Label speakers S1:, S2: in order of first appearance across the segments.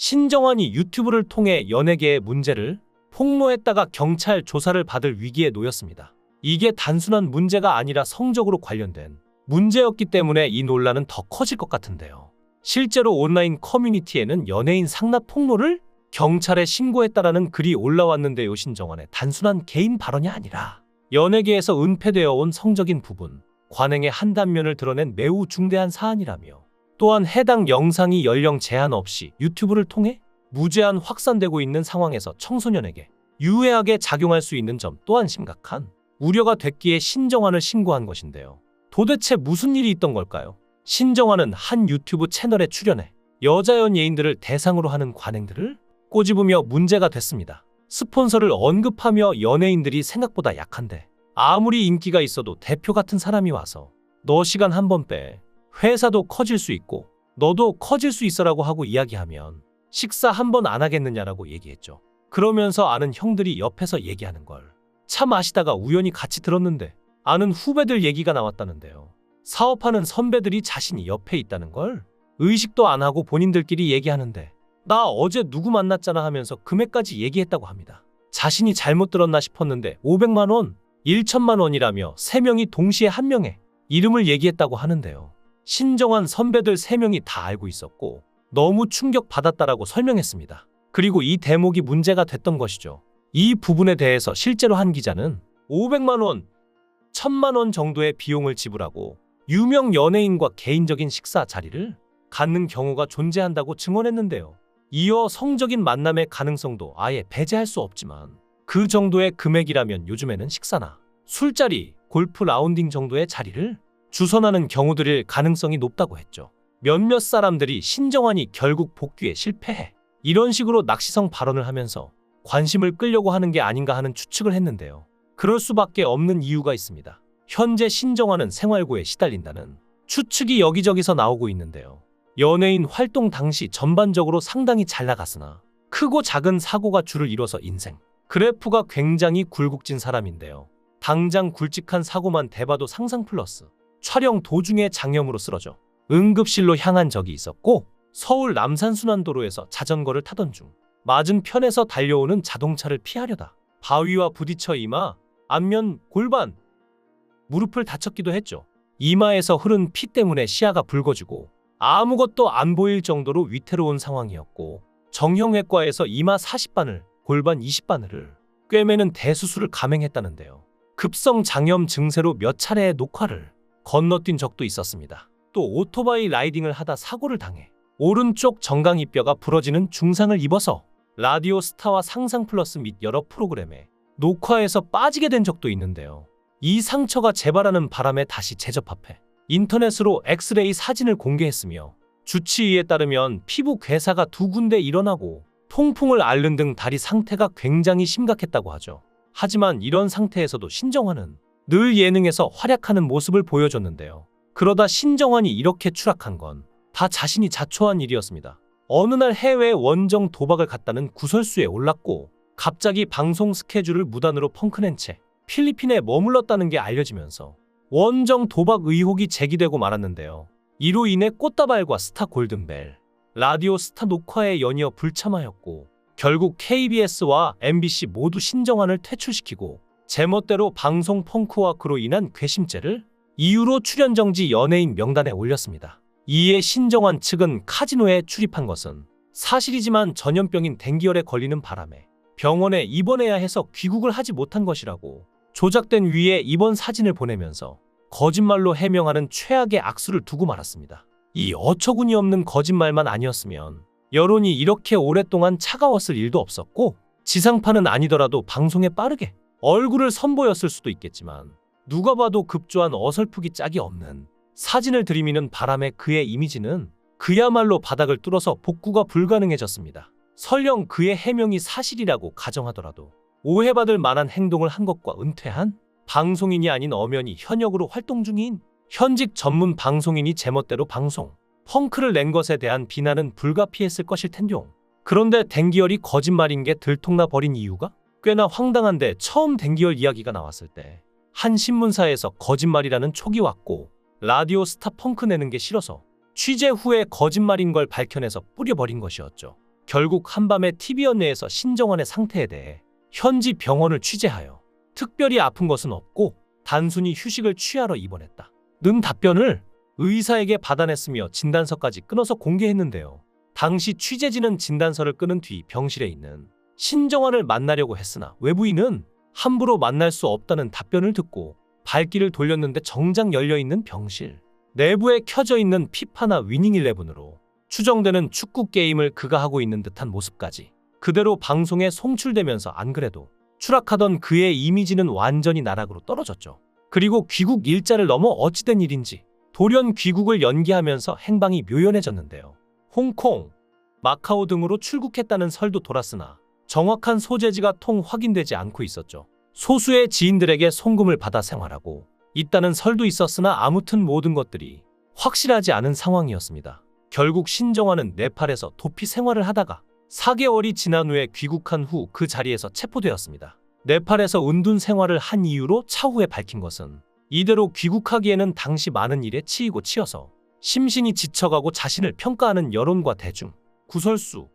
S1: 신정환이 유튜브를 통해 연예계의 문제를 폭로했다가 경찰 조사를 받을 위기에 놓였습니다. 이게 단순한 문제가 아니라 성적으로 관련된 문제였기 때문에 이 논란은 더 커질 것 같은데요. 실제로 온라인 커뮤니티에는 연예인 상납 폭로를 경찰에 신고했다라는 글이 올라왔는데요. 신정환의 단순한 개인 발언이 아니라 연예계에서 은폐되어 온 성적인 부분, 관행의 한 단면을 드러낸 매우 중대한 사안이라며, 또한 해당 영상이 연령 제한 없이 유튜브를 통해 무제한 확산되고 있는 상황에서 청소년에게 유해하게 작용할 수 있는 점 또한 심각한 우려가 됐기에 신정환을 신고한 것인데요. 도대체 무슨 일이 있던 걸까요? 신정환은 한 유튜브 채널에 출연해 여자 연예인들을 대상으로 하는 관행들을 꼬집으며 문제가 됐습니다. 스폰서를 언급하며 연예인들이 생각보다 약한데 아무리 인기가 있어도 대표 같은 사람이 와서 너 시간 한 번 빼. 회사도 커질 수 있고 너도 커질 수 있어라고 하고 이야기하면 식사 한 번 안 하겠느냐라고 얘기했죠. 그러면서 아는 형들이 옆에서 얘기하는 걸 차 마시다가 우연히 같이 들었는데 아는 후배들 얘기가 나왔다는데요. 사업하는 선배들이 자신이 옆에 있다는 걸 의식도 안 하고 본인들끼리 얘기하는데 나 어제 누구 만났잖아 하면서 금액까지 얘기했다고 합니다. 자신이 잘못 들었나 싶었는데 500만 원, 1천만 원이라며 3명이 동시에 한 명의 이름을 얘기했다고 하는데요. 신정환 선배들 3명이 다 알고 있었고 너무 충격받았다라고 설명했습니다. 그리고 이 대목이 문제가 됐던 것이죠. 이 부분에 대해서 실제로 한 기자는 500만 원, 1000만 원 정도의 비용을 지불하고 유명 연예인과 개인적인 식사 자리를 갖는 경우가 존재한다고 증언했는데요. 이어 성적인 만남의 가능성도 아예 배제할 수 없지만 그 정도의 금액이라면 요즘에는 식사나 술자리, 골프 라운딩 정도의 자리를 주선하는 경우들일 가능성이 높다고 했죠. 몇몇 사람들이 신정환이 결국 복귀에 실패해 이런 식으로 낚시성 발언을 하면서 관심을 끌려고 하는 게 아닌가 하는 추측을 했는데요. 그럴 수밖에 없는 이유가 있습니다. 현재 신정환은 생활고에 시달린다는 추측이 여기저기서 나오고 있는데요. 연예인 활동 당시 전반적으로 상당히 잘 나갔으나 크고 작은 사고가 줄을 이뤄서 인생 그래프가 굉장히 굴곡진 사람인데요. 당장 굵직한 사고만 대봐도 상상 플러스 촬영 도중에 장염으로 쓰러져 응급실로 향한 적이 있었고, 서울 남산순환도로에서 자전거를 타던 중 맞은편에서 달려오는 자동차를 피하려다 바위와 부딪혀 이마, 안면, 골반, 무릎을 다쳤기도 했죠. 이마에서 흐른 피 때문에 시야가 붉어지고 아무것도 안 보일 정도로 위태로운 상황이었고, 정형외과에서 이마 40바늘, 골반 20바늘을 꿰매는 대수술을 감행했다는데요. 급성 장염 증세로 몇 차례의 녹화를 건너뛴 적도 있었습니다. 또 오토바이 라이딩을 하다 사고를 당해 오른쪽 정강이뼈가 부러지는 중상을 입어서 라디오 스타와 상상 플러스 및 여러 프로그램에 녹화에서 빠지게 된 적도 있는데요. 이 상처가 재발하는 바람에 다시 재접합해 인터넷으로 엑스레이 사진을 공개했으며, 주치의에 따르면 피부 괴사가 2군데 일어나고 통풍을 앓는 등 다리 상태가 굉장히 심각했다고 하죠. 하지만 이런 상태에서도 신정환은 늘 예능에서 활약하는 모습을 보여줬는데요. 그러다 신정환이 이렇게 추락한 건 다 자신이 자초한 일이었습니다. 어느 날 해외 원정 도박을 갔다는 구설수에 올랐고, 갑자기 방송 스케줄을 무단으로 펑크낸 채 필리핀에 머물렀다는 게 알려지면서 원정 도박 의혹이 제기되고 말았는데요. 이로 인해 꽃다발과 스타 골든벨, 라디오 스타 녹화에 연이어 불참하였고, 결국 KBS와 MBC 모두 신정환을 퇴출시키고 제멋대로 방송 펑크와 그로 인한 괘씸죄를 이유로 출연 정지 연예인 명단에 올렸습니다. 이에 신정환 측은 카지노에 출입한 것은 사실이지만 전염병인 댕기열에 걸리는 바람에 병원에 입원해야 해서 귀국을 하지 못한 것이라고 조작된 위에 입원 사진을 보내면서 거짓말로 해명하는 최악의 악수를 두고 말았습니다. 이 어처구니 없는 거짓말만 아니었으면 여론이 이렇게 오랫동안 차가웠을 일도 없었고, 지상파는 아니더라도 방송에 빠르게 얼굴을 선보였을 수도 있겠지만, 누가 봐도 급조한 어설프기 짝이 없는 사진을 들이미는 바람에 그의 이미지는 그야말로 바닥을 뚫어서 복구가 불가능해졌습니다. 설령 그의 해명이 사실이라고 가정하더라도 오해받을 만한 행동을 한 것과 은퇴한 방송인이 아닌 엄연히 현역으로 활동 중인 현직 전문 방송인이 제멋대로 방송 펑크를 낸 것에 대한 비난은 불가피했을 것일 텐데요. 그런데 댕기열이 거짓말인 게 들통나 버린 이유가 꽤나 황당한데, 처음 댕기열 이야기가 나왔을 때 한 신문사에서 거짓말이라는 촉이 왔고, 라디오 스타 펑크 내는 게 싫어서 취재 후에 거짓말인 걸 밝혀내서 뿌려버린 것이었죠. 결국 한밤에 TV 연내에서 신정환의 상태에 대해 현지 병원을 취재하여 특별히 아픈 것은 없고 단순히 휴식을 취하러 입원했다 는 답변을 의사에게 받아냈으며 진단서까지 끊어서 공개했는데요. 당시 취재진은 진단서를 끊은 뒤 병실에 있는 신정환을 만나려고 했으나 외부인은 함부로 만날 수 없다는 답변을 듣고 발길을 돌렸는데 정작 열려있는 병실 내부에 켜져 있는 피파나 위닝11으로 추정되는 축구 게임을 그가 하고 있는 듯한 모습까지 그대로 방송에 송출되면서 안 그래도 추락하던 그의 이미지는 완전히 나락으로 떨어졌죠. 그리고 귀국 일자를 넘어 어찌된 일인지 돌연 귀국을 연기하면서 행방이 묘연해졌는데요. 홍콩, 마카오 등으로 출국했다는 설도 돌았으나 정확한 소재지가 통 확인되지 않고 있었죠. 소수의 지인들에게 송금을 받아 생활하고 있다는 설도 있었으나 아무튼 모든 것들이 확실하지 않은 상황이었습니다. 결국 신정환은 네팔에서 도피 생활을 하다가 4개월이 지난 후에 귀국한 후 그 자리에서 체포되었습니다. 네팔에서 은둔 생활을 한 이유로 차후에 밝힌 것은 이대로 귀국하기에는 당시 많은 일에 치이고 치여서 심신이 지쳐가고 자신을 평가하는 여론과 대중, 구설수,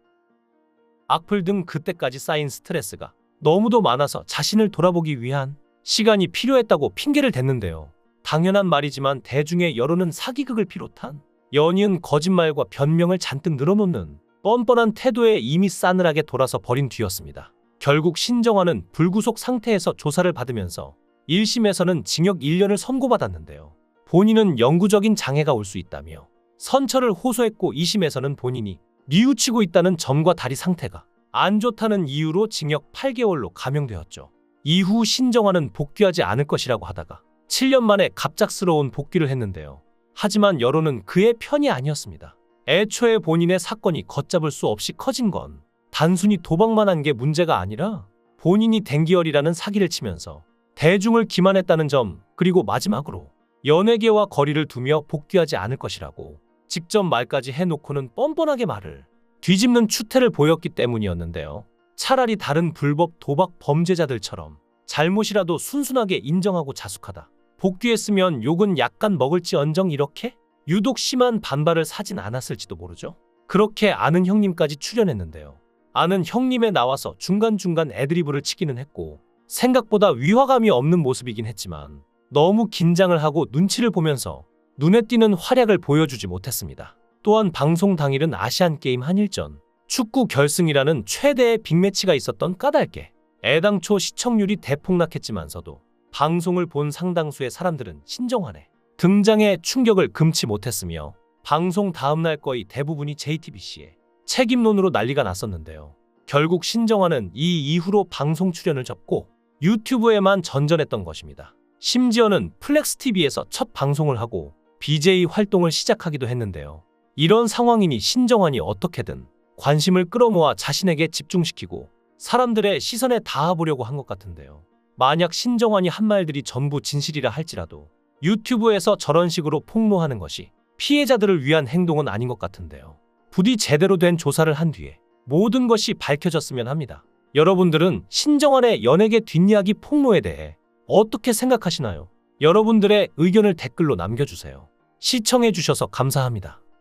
S1: 악플 등 그때까지 쌓인 스트레스가 너무도 많아서 자신을 돌아보기 위한 시간이 필요했다고 핑계를 댔는데요. 당연한 말이지만 대중의 여론은 사기극을 비롯한 연이은 거짓말과 변명을 잔뜩 늘어놓는 뻔뻔한 태도에 이미 싸늘하게 돌아서 버린 뒤였습니다. 결국 신정환은 불구속 상태에서 조사를 받으면서 1심에서는 징역 1년을 선고받았는데요. 본인은 영구적인 장애가 올 수 있다며 선처를 호소했고 2심에서는 본인이 뉘우치고 있다는 점과 다리 상태가 안 좋다는 이유로 징역 8개월로 감형되었죠. 이후 신정환은 복귀하지 않을 것이라고 하다가 7년 만에 갑작스러운 복귀를 했는데요. 하지만 여론은 그의 편이 아니었습니다. 애초에 본인의 사건이 걷잡을 수 없이 커진 건 단순히 도박만 한 게 문제가 아니라 본인이 댕기열이라는 사기를 치면서 대중을 기만했다는 점, 그리고 마지막으로 연예계와 거리를 두며 복귀하지 않을 것이라고 직접 말까지 해놓고는 뻔뻔하게 말을 뒤집는 추태를 보였기 때문이었는데요. 차라리 다른 불법 도박 범죄자들처럼 잘못이라도 순순하게 인정하고 자숙하다 복귀했으면 욕은 약간 먹을지언정 이렇게 유독 심한 반발을 사진 않았을지도 모르죠. 그렇게 아는 형님까지 출연했는데요. 아는 형님에 나와서 중간중간 애드리브를 치기는 했고 생각보다 위화감이 없는 모습이긴 했지만 너무 긴장을 하고 눈치를 보면서 눈에 띄는 활약을 보여주지 못했습니다. 또한 방송 당일은 아시안게임 한일전 축구 결승이라는 최대의 빅매치가 있었던 까닭에 애당초 시청률이 대폭락했지만서도 방송을 본 상당수의 사람들은 신정환의 등장에 충격을 금치 못했으며 방송 다음날 거의 대부분이 JTBC의 책임론으로 난리가 났었는데요. 결국 신정환은 이 이후로 방송 출연을 접고 유튜브에만 전전했던 것입니다. 심지어는 플렉스TV에서 첫 방송을 하고 BJ 활동을 시작하기도 했는데요. 이런 상황이니 신정환이 어떻게든 관심을 끌어모아 자신에게 집중시키고 사람들의 시선에 닿아보려고 한 것 같은데요. 만약 신정환이 한 말들이 전부 진실이라 할지라도 유튜브에서 저런 식으로 폭로하는 것이 피해자들을 위한 행동은 아닌 것 같은데요. 부디 제대로 된 조사를 한 뒤에 모든 것이 밝혀졌으면 합니다. 여러분들은 신정환의 연예계 뒷이야기 폭로에 대해 어떻게 생각하시나요? 여러분들의 의견을 댓글로 남겨주세요. 시청해주셔서 감사합니다.